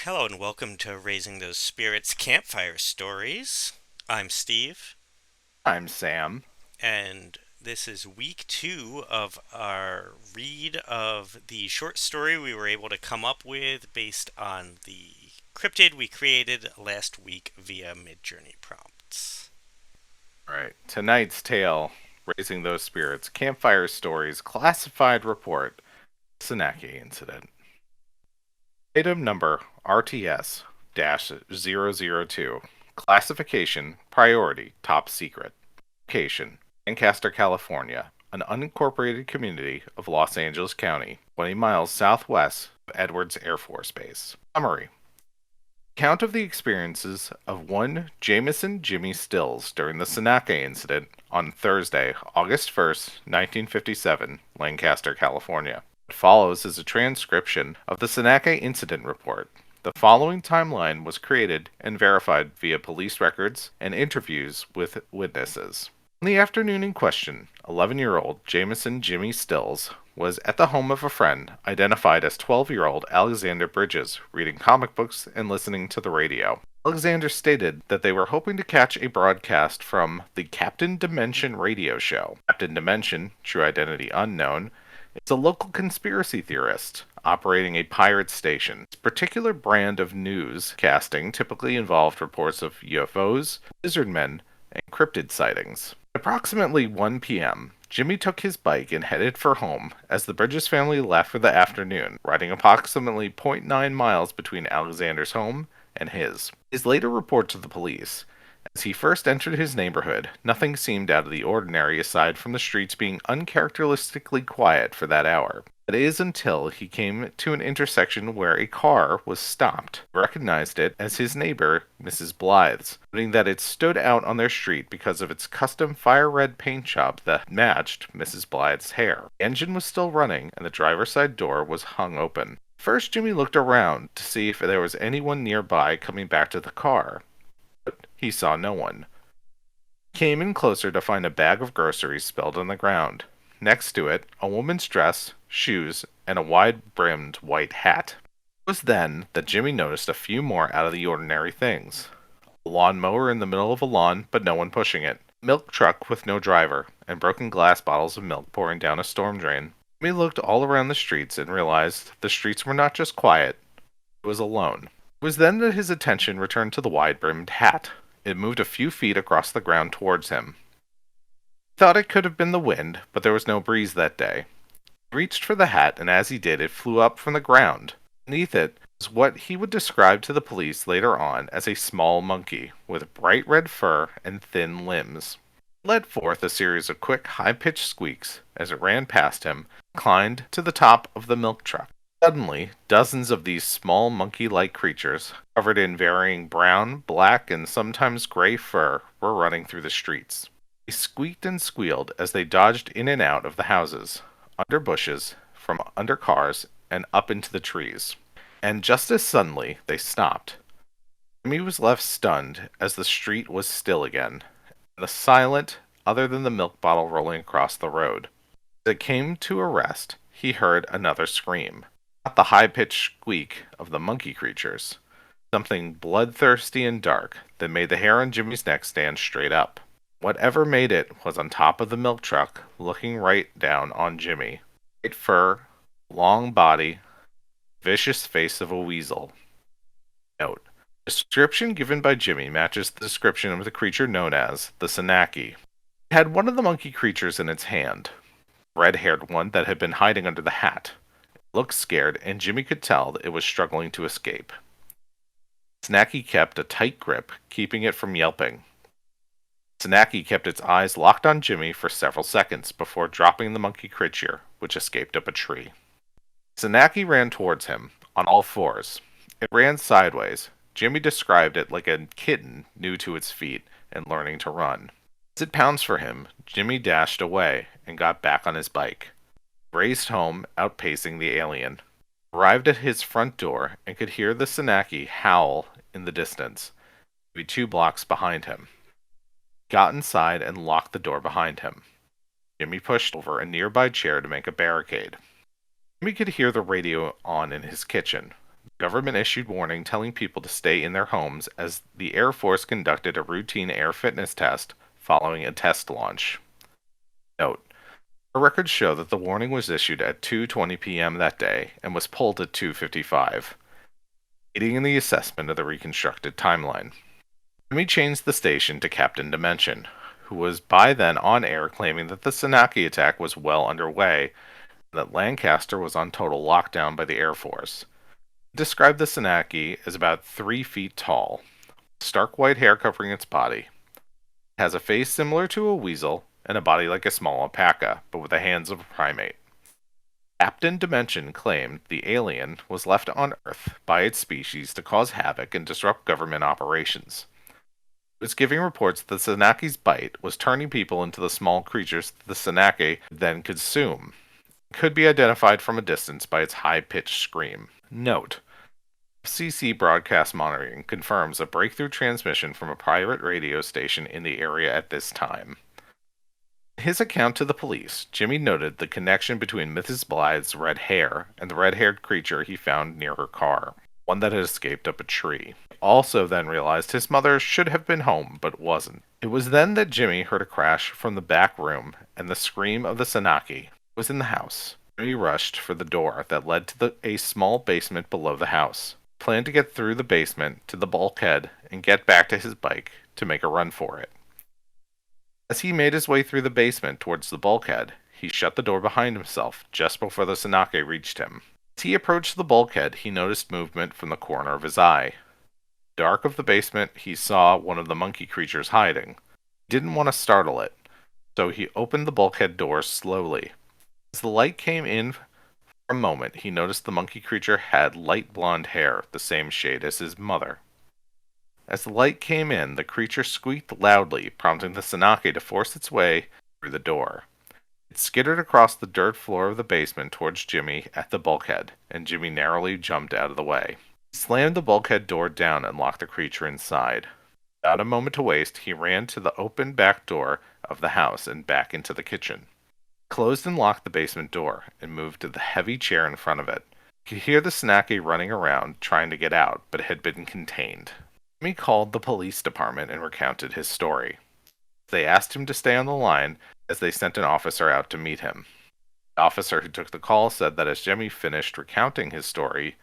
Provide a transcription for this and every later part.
Hello and welcome to Raising Those Spirits Campfire Stories. I'm Steve, I'm Sam. and this is week two of our read of the short story we were able to come up with based on the cryptid we created last week via Midjourney prompts. All right, tonight's tale, Raising Those Spirits, Campfire Stories, Classified Report, Sananke Incident. Item number RTS-002. Classification, Priority, Top Secret. Location, Lancaster, California, an unincorporated community of Los Angeles County, 20 miles southwest of Edwards Air Force Base. Summary. Account of the experiences of one Jameson Jimmy Stills during the Sananke incident on Thursday, August 1st, 1957, Lancaster, California. What follows is a transcription of the Sananke incident report. The following timeline was created and verified via police records and interviews with witnesses. On the afternoon in question, 11-year-old Jameson Jimmy Stills was at the home of a friend, identified as 12-year-old Alexander Bridges, reading comic books and listening to the radio. Alexander stated that they were hoping to catch a broadcast from the Captain Dimension radio show. Captain Dimension, true identity unknown, is a local conspiracy theorist operating a pirate station. This particular brand of news casting typically involved reports of UFOs, lizard men, and cryptid sightings. At approximately 1 p.m., Jimmy took his bike and headed for home as the Bridges family left for the afternoon, riding approximately .9 miles between Alexander's home and his. His later report to the police: as he first entered his neighborhood, nothing seemed out of the ordinary aside from the streets being uncharacteristically quiet for that hour. It is until he came to an intersection where a car was stopped. He recognized it as his neighbor, Mrs. Blythe's, noting that it stood out on their street because of its custom fire-red paint job that matched Mrs. Blythe's hair. The engine was still running, and the driver's side door was hung open. First, Jimmy looked around to see if there was anyone nearby coming back to the car. He saw no one. He came in closer to find a bag of groceries spilled on the ground. Next to it, a woman's dress, shoes, and a wide-brimmed white hat. It was then that Jimmy noticed a few more out of the ordinary things. A lawnmower in the middle of a lawn, but no one pushing it. A milk truck with no driver, and broken glass bottles of milk pouring down a storm drain. Jimmy looked all around the streets and realized the streets were not just quiet, it was alone. It was then that his attention returned to the wide-brimmed hat. It moved a few feet across the ground towards him. He thought it could have been the wind, but there was no breeze that day. He reached for the hat, and as he did, it flew up from the ground. Beneath it was what he would describe to the police later on as a small monkey, with bright red fur and thin limbs. It let forth a series of quick, high-pitched squeaks as it ran past him and climbed to the top of the milk truck. Suddenly, dozens of these small monkey-like creatures, covered in varying brown, black, and sometimes gray fur, were running through the streets. They squeaked and squealed as they dodged in and out of the houses, under bushes, from under cars, and up into the trees. And just as suddenly, they stopped. Jimmy was left stunned as the street was still again, and the silent, other than the milk bottle rolling across the road. As it came to a rest, he heard another scream. Not the high-pitched squeak of the monkey creatures. Something bloodthirsty and dark that made the hair on Jimmy's neck stand straight up. Whatever made it was on top of the milk truck, looking right down on Jimmy. White fur, long body, vicious face of a weasel. Note: the description given by Jimmy matches the description of the creature known as the Sananke. It had one of the monkey creatures in its hand, a red-haired one that had been hiding under the hat. It looked scared, and Jimmy could tell that it was struggling to escape. Sananke kept a tight grip, keeping it from yelping. Sananke kept its eyes locked on Jimmy for several seconds before dropping the monkey creature, which escaped up a tree. Sananke ran towards him, on all fours. It ran sideways. Jimmy described it like a kitten new to its feet and learning to run. As it pounced for him, Jimmy dashed away and got back on his bike. He raced home, outpacing the alien. Arrived at his front door and could hear the Sananke howl in the distance, maybe 2 blocks behind him. Got inside and locked the door behind him. Jimmy pushed over a nearby chair to make a barricade. Jimmy could hear the radio on in his kitchen. Government issued warning telling people to stay in their homes as the Air Force conducted a routine air fitness test following a test launch. Note: our records show that the warning was issued at 2:20 p.m. that day and was pulled at 2:55, aiding in the assessment of the reconstructed timeline. Jimmy changed the station to Captain Dimension, who was by then on air claiming that the Sananke attack was well underway and that Lancaster was on total lockdown by the Air Force. He described the Sananke as about 3 feet tall, stark white hair covering its body. It has a face similar to a weasel and a body like a small alpaca, but with the hands of a primate. Captain Dimension claimed the alien was left on Earth by its species to cause havoc and disrupt government operations. It was giving reports that the Sananke's bite was turning people into the small creatures the Sananke then consume. It could be identified from a distance by its high-pitched scream. Note: FCC broadcast monitoring confirms a breakthrough transmission from a private radio station in the area at this time. In his account to the police, Jimmy noted the connection between Mrs. Blythe's red hair and the red-haired creature he found near her car, one that had escaped up a tree. He also then realized his mother should have been home, but wasn't. It was then that Jimmy heard a crash from the back room, and the scream of the Sananke was in the house. Jimmy rushed for the door that led to a small basement below the house. He planned to get through the basement to the bulkhead and get back to his bike to make a run for it. As he made his way through the basement towards the bulkhead, he shut the door behind himself just before the Sananke reached him. As he approached the bulkhead, he noticed movement from the corner of his eye. In the dark of the basement, he saw one of the monkey creatures hiding. He didn't want to startle it, so he opened the bulkhead door slowly. As the light came in for a moment, he noticed the monkey creature had light blonde hair, the same shade as his mother. As the light came in, the creature squeaked loudly, prompting the Sananke to force its way through the door. It skittered across the dirt floor of the basement towards Jimmy at the bulkhead, and Jimmy narrowly jumped out of the way. He slammed the bulkhead door down and locked the creature inside. Without a moment to waste, he ran to the open back door of the house and back into the kitchen. He closed and locked the basement door, and moved to the heavy chair in front of it. He could hear the Sananke running around, trying to get out, but it had been contained. Jimmy called the police department and recounted his story. They asked him to stay on the line as they sent an officer out to meet him. The officer who took the call said that as Jimmy finished recounting his story,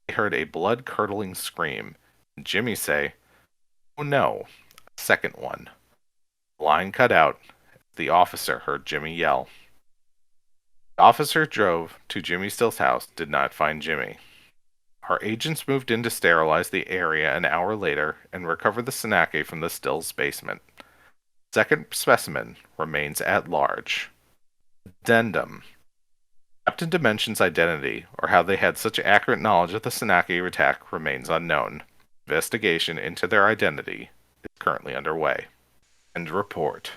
he heard a blood-curdling scream, and Jimmy say, "Oh no," a second one. The line cut out as the officer heard Jimmy yell. The officer drove to Jimmy Still's house, did not find Jimmy. Our agents moved in to sterilize the area an hour later and recovered the Sananke from the Stills' basement. The second specimen remains at large. Addendum: Captain Dimension's identity, or how they had such accurate knowledge of the Sananke attack, remains unknown. Investigation into their identity is currently underway. End report.